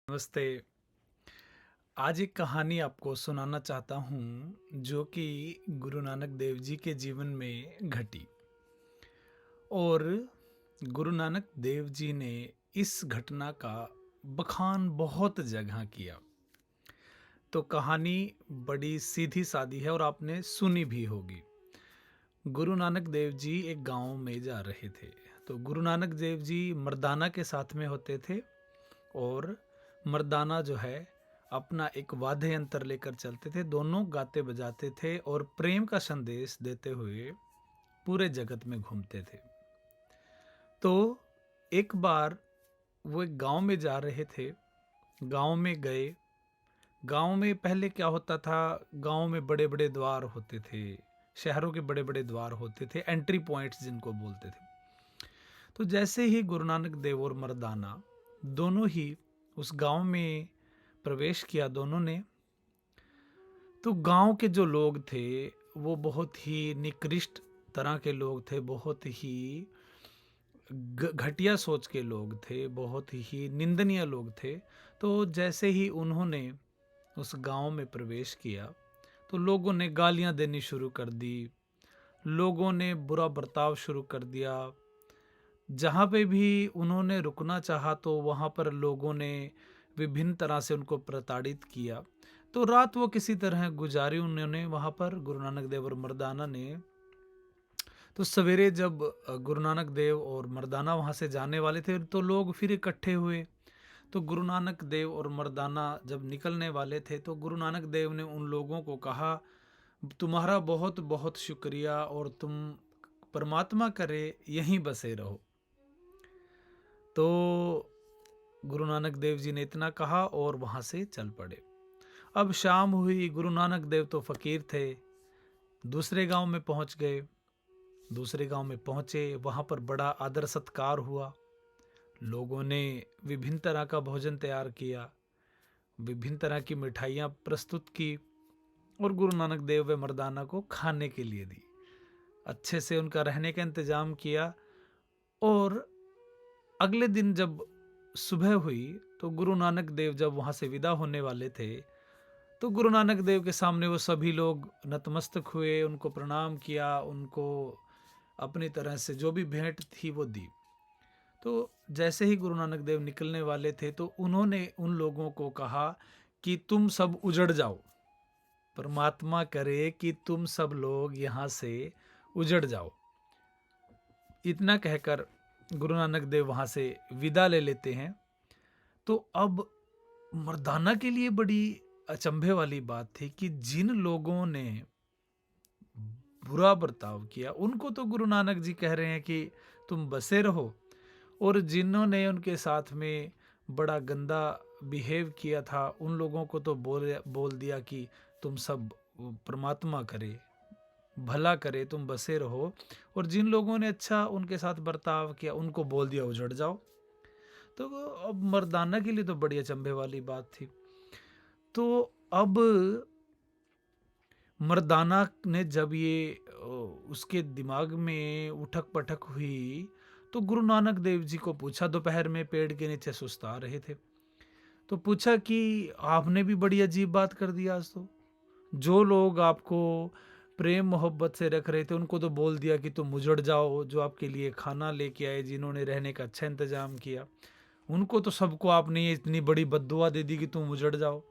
नमस्ते। आज एक कहानी आपको सुनाना चाहता हूँ जो कि गुरु नानक देव जी के जीवन में घटी। और गुरु नानक देव जी ने इस घटना का बखान बहुत जगह किया। तो कहानी बड़ी सीधी सादी है और आपने सुनी भी होगी। गुरु नानक देव जी एक गांव में जा रहे थे। तो गुरु नानक देव जी मर्दाना के साथ में होते थे। और मर्दाना जो है अपना एक वाद्य यंत्र लेकर चलते थे। दोनों गाते बजाते थे और प्रेम का संदेश देते हुए पूरे जगत में घूमते थे। तो एक बार वो एक गांव में जा रहे थे। गांव में गए। गांव में पहले क्या होता था, गांव में बड़े बड़े द्वार होते थे। शहरों के बड़े बड़े द्वार होते थे, एंट्री पॉइंट्स जिनको बोलते थे। तो जैसे ही गुरु नानक देव और मर्दाना दोनों ही उस गांव में प्रवेश किया दोनों ने, तो गांव के जो लोग थे वो बहुत ही निकृष्ट तरह के लोग थे, बहुत ही घटिया सोच के लोग थे, बहुत ही निंदनीय लोग थे। तो जैसे ही उन्होंने उस गांव में प्रवेश किया तो लोगों ने गालियां देनी शुरू कर दी। लोगों ने बुरा बर्ताव शुरू कर दिया। जहाँ पे भी उन्होंने रुकना चाहा तो वहाँ पर लोगों ने विभिन्न तरह से उनको प्रताड़ित किया। तो रात वो किसी तरह गुजारी उन्होंने वहाँ पर, गुरु नानक देव और मर्दाना ने। तो सवेरे जब गुरु नानक देव और मर्दाना वहाँ से जाने वाले थे तो लोग फिर इकट्ठे हुए। तो गुरु नानक देव और मर्दाना जब निकलने वाले थे तो गुरु नानक देव ने उन लोगों को कहा, तुम्हारा बहुत बहुत शुक्रिया और तुम परमात्मा करे यहीं बसे रहो। तो गुरु नानक देव जी ने इतना कहा और वहाँ से चल पड़े। अब शाम हुई। गुरु नानक देव तो फकीर थे, दूसरे गांव में पहुँच गए। दूसरे गांव में पहुँचे, वहाँ पर बड़ा आदर सत्कार हुआ। लोगों ने विभिन्न तरह का भोजन तैयार किया, विभिन्न तरह की मिठाइयाँ प्रस्तुत की और गुरु नानक देव व मर्दाना को खाने के लिए दी। अच्छे से उनका रहने का इंतजाम किया। और अगले दिन जब सुबह हुई तो गुरु नानक देव जब वहाँ से विदा होने वाले थे तो गुरु नानक देव के सामने वो सभी लोग नतमस्तक हुए, उनको प्रणाम किया, उनको अपनी तरह से जो भी भेंट थी वो दी। तो जैसे ही गुरु नानक देव निकलने वाले थे तो उन्होंने उन लोगों को कहा कि तुम सब उजड़ जाओ, परमात्मा करे कि तुम सब लोग यहाँ से उजड़ जाओ। इतना कहकर गुरु नानक देव वहाँ से विदा ले लेते हैं। तो अब मर्दाना के लिए बड़ी अचंभे वाली बात थी कि जिन लोगों ने बुरा बर्ताव किया उनको तो गुरु नानक जी कह रहे हैं कि तुम बसे रहो, और जिन्होंने उनके साथ में बड़ा गंदा बिहेव किया था उन लोगों को तो बोल दिया कि तुम सब परमात्मा करे, भला करे, तुम बसे रहो। और जिन लोगों ने अच्छा उनके साथ बर्ताव किया उनको बोल दिया उजड़ जाओ। तो अब मर्दाना के लिए तो बड़ी अचंभे वाली बात थी। तो अब मर्दाना ने जब ये उसके दिमाग में उठक पटक हुई तो गुरु नानक देव जी को पूछा। दोपहर में पेड़ के नीचे सुस्ता रहे थे तो पूछा कि आपने भी बड़ी अजीब बात कर दी आज। तो जो लोग आपको प्रेम मोहब्बत से रख रहे थे उनको तो बोल दिया कि तुम उजड़ जाओ, जो आपके लिए खाना लेके आए, जिन्होंने रहने का अच्छा इंतजाम किया, उनको तो सबको आपने ये इतनी बड़ी बद्दुआ दे दी कि तुम उजड़ जाओ।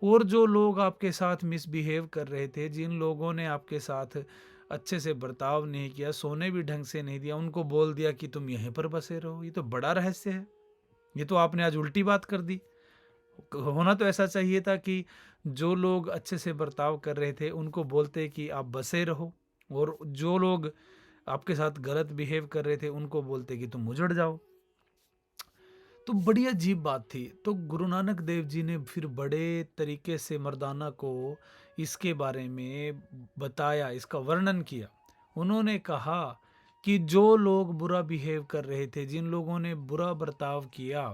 और जो लोग आपके साथ मिसबिहेव कर रहे थे, जिन लोगों ने आपके साथ अच्छे से बर्ताव नहीं किया, सोने भी ढंग से नहीं दिया, उनको बोल दिया कि तुम यहीं पर बसे रहो। ये तो बड़ा रहस्य है। ये तो आपने आज उल्टी बात कर दी। होना तो ऐसा चाहिए था कि जो लोग अच्छे से बर्ताव कर रहे थे उनको बोलते कि आप बसे रहो, और जो लोग आपके साथ गलत बिहेव कर रहे थे उनको बोलते कि तुम उजड़ जाओ। तो बड़ी अजीब बात थी। तो गुरु नानक देव जी ने फिर बड़े तरीके से मर्दाना को इसके बारे में बताया, इसका वर्णन किया। उन्होंने कहा कि जो लोग बुरा बिहेव कर रहे थे, जिन लोगों ने बुरा बर्ताव किया,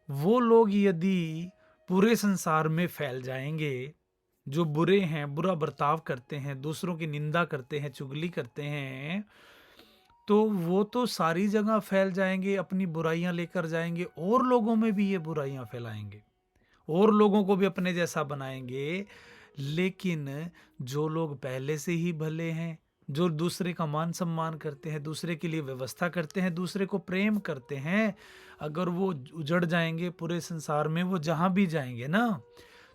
वो लोग यदि पूरे संसार में फैल जाएंगे, जो बुरे हैं, बुरा बर्ताव करते हैं, दूसरों की निंदा करते हैं, चुगली करते हैं, तो वो तो सारी जगह फैल जाएँगे, अपनी बुराइयाँ लेकर जाएँगे और लोगों में भी ये बुराइयाँ फैलाएँगे और लोगों को भी अपने जैसा बनाएँगे। लेकिन जो लोग पहले से ही भले हैं, जो दूसरे का मान-सम्मान करते हैं, दूसरे के लिए व्यवस्था करते हैं, दूसरे को प्रेम करते हैं, अगर वो उजड़ जाएँगे पूरे संसार में, वो जहाँ भी जाएँगे ना,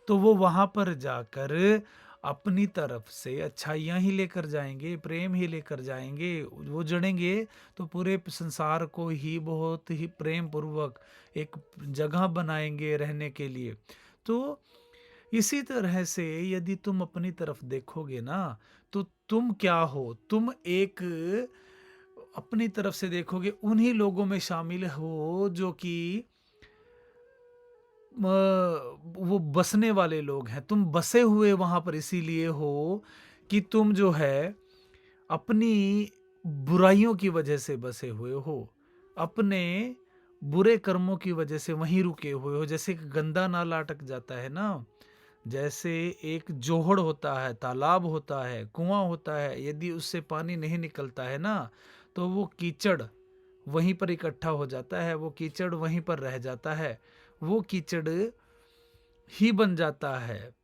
तो वो वहाँ पर जाकर अपनी तरफ से अच्छाइयाँ ही लेकर जाएँगे, प्रेम ही लेकर जाएँगे। वो जुड़ेंगे तो पूरे संसार को ही बहुत ही प्रेम पूर्वक एक जगह बनाएँगे रहने के लिए। तो इसी तरह से यदि तुम अपनी तरफ देखोगे ना, तो तुम क्या हो? तुम एक अपनी तरफ से देखोगे उन्हीं लोगों में शामिल हो जो कि वो बसने वाले लोग हैं। तुम बसे हुए वहाँ पर इसीलिए हो कि तुम जो है अपनी बुराइयों की वजह से बसे हुए हो। अपने बुरे कर्मों की वजह से वहीं रुके हुए हो। जैसे एक गंदा नाला अटक जाता है ना, जैसे एक जोहड़ होता है, तालाब होता है, कुआँ होता है, यदि उससे पानी नहीं निकलता है ना, तो वो कीचड़ वहीं पर इकट्ठा हो जाता है, वो कीचड़ वहीं पर रह जाता है, वो कीचड़ ही बन जाता है।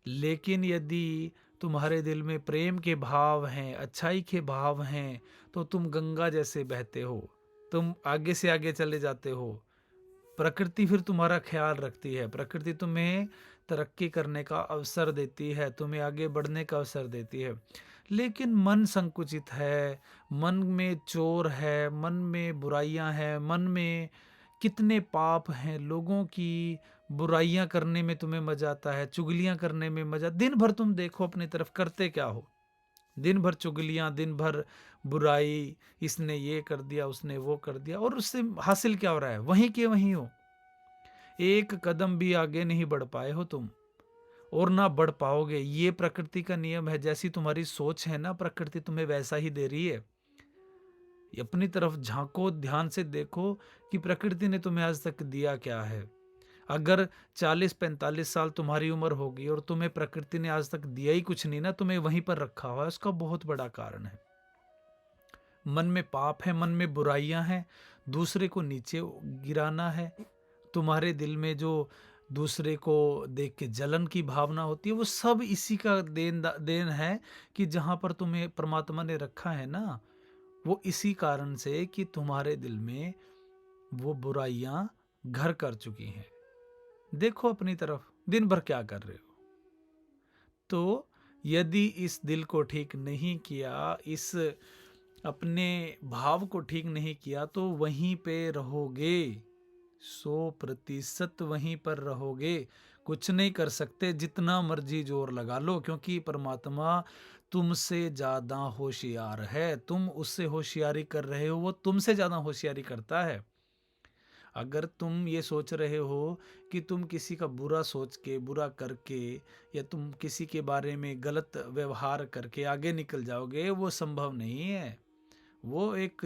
लेकिन यदि तुम्हारे दिल में प्रेम के भाव हैं, अच्छाई के भाव हैं, तो तुम गंगा जैसे बहते हो, तुम आगे से आगे चले जाते हो। प्रकृति फिर तुम्हारा ख्याल रखती है, प्रकृति तुम्हें तरक्की करने का अवसर देती है, तुम्हें आगे बढ़ने का अवसर देती है। लेकिन मन संकुचित है, मन में चोर है, मन में बुराइयां हैं, मन में कितने पाप हैं, लोगों की बुराइयां करने में तुम्हें मजा आता है, चुगलियां करने में मजा। दिन भर तुम देखो अपनी तरफ करते क्या हो, दिन भर चुगलियां, दिन भर बुराई, इसने ये कर दिया, उसने वो कर दिया, और उससे हासिल क्या हो रहा है? वहीं के वहीं हो, एक कदम भी आगे नहीं बढ़ पाए हो तुम, और ना बढ़ पाओगे। ये प्रकृति का नियम है, जैसी तुम्हारी सोच है ना, प्रकृति तुम्हें वैसा ही दे रही है। अपनी तरफ झांको, ध्यान से देखो कि प्रकृति ने तुम्हें आज तक दिया क्या है। अगर 40-45 साल तुम्हारी उम्र होगी और तुम्हें प्रकृति ने आज तक दिया ही कुछ नहीं ना, तुम्हें वहीं पर रखा हुआ है, उसका बहुत बड़ा कारण है मन में पाप है, मन में बुराइयां हैं, दूसरे को नीचे गिराना है। तुम्हारे दिल में जो दूसरे को देख के जलन की भावना होती है, वो सब इसी का देन है कि जहां पर तुम्हें परमात्मा ने रखा है ना, वो इसी कारण से कि तुम्हारे दिल में वो बुराइयां घर कर चुकी हैं। देखो अपनी तरफ, दिन भर क्या कर रहे हो? तो यदि इस दिल को ठीक नहीं किया, इस अपने भाव को ठीक नहीं किया, तो वहीं पे रहोगे, 100% वहीं पर रहोगे। कुछ नहीं कर सकते, जितना मर्जी जोर लगा लो, क्योंकि परमात्मा तुमसे ज्यादा होशियार है। तुम उससे होशियारी कर रहे हो, वो तुमसे ज्यादा होशियारी करता है। अगर तुम ये सोच रहे हो कि तुम किसी का बुरा सोच के, बुरा करके, या तुम किसी के बारे में गलत व्यवहार करके आगे निकल जाओगे, वो संभव नहीं है। वो एक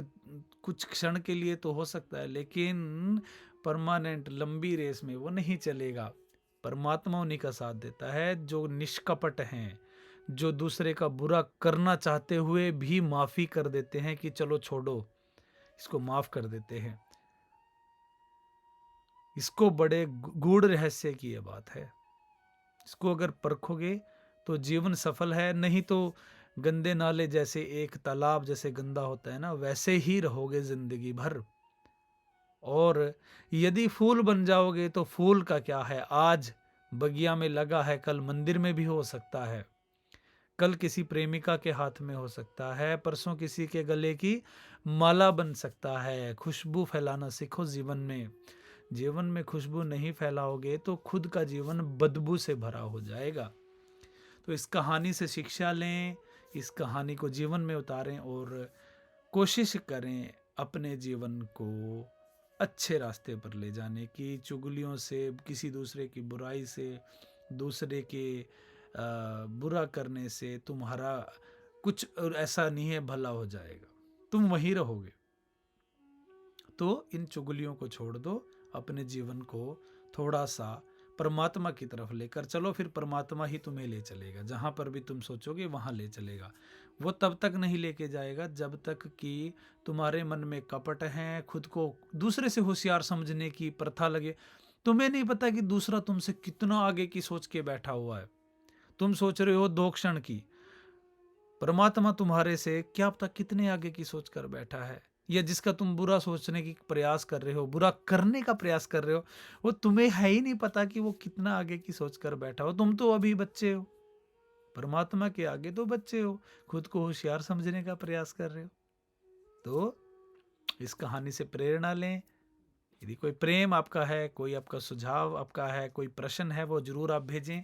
कुछ क्षण के लिए तो हो सकता है, लेकिन परमानेंट लंबी रेस में वो नहीं चलेगा। परमात्मा उन्हीं का साथ देता है जो निष्कपट हैं, जो दूसरे का बुरा करना चाहते हुए भी माफी कर देते हैं कि चलो छोड़ो, इसको माफ कर देते हैं। इसको बड़े गूढ़ रहस्य की यह बात है। इसको अगर परखोगे तो जीवन सफल है, नहीं तो गंदे नाले जैसे, एक तालाब जैसे गंदा होता है ना, वैसे ही रहोगे जिंदगी भर। और यदि फूल बन जाओगे तो फूल का क्या है, आज बगिया में लगा है, कल मंदिर में भी हो सकता है, कल किसी प्रेमिका के हाथ में हो सकता है, परसों किसी के गले की माला बन सकता है। खुशबू फैलाना सीखो जीवन में। जीवन में खुशबू नहीं फैलाओगे तो खुद का जीवन बदबू से भरा हो जाएगा। तो इस कहानी से शिक्षा लें, इस कहानी को जीवन में उतारें और कोशिश करें अपने जीवन को अच्छे रास्ते पर ले जाने की। चुगलियों से, किसी दूसरे की बुराई से, दूसरे के बुरा करने से तुम्हारा कुछ ऐसा नहीं है भला हो जाएगा, तुम वहीं रहोगे। तो इन चुगलियों को छोड़ दो, अपने जीवन को थोड़ा सा परमात्मा की तरफ लेकर चलो, फिर परमात्मा ही तुम्हें ले चलेगा, जहाँ पर भी तुम सोचोगे वहाँ ले चलेगा। वो तब तक नहीं लेके जाएगा जब तक कि तुम्हारे मन में कपट है, खुद को दूसरे से होशियार समझने की प्रथा लगे। तुम्हें नहीं पता कि दूसरा तुमसे कितना आगे की सोच के बैठा हुआ है। तुम सोच रहे हो 2 क्षण की, परमात्मा तुम्हारे से क्या पता कितने आगे की सोच कर बैठा है। या जिसका तुम बुरा सोचने की प्रयास कर रहे हो, बुरा करने का प्रयास कर रहे हो, वो तुम्हें है ही नहीं पता कि वो कितना आगे की सोच कर बैठा हो। तुम तो अभी बच्चे हो, परमात्मा के आगे तो बच्चे हो, खुद को होशियार समझने का प्रयास कर रहे हो। तो इस कहानी से प्रेरणा लें। यदि कोई प्रेम आपका है, कोई आपका सुझाव आपका है, कोई प्रश्न है, वो जरूर आप भेजें।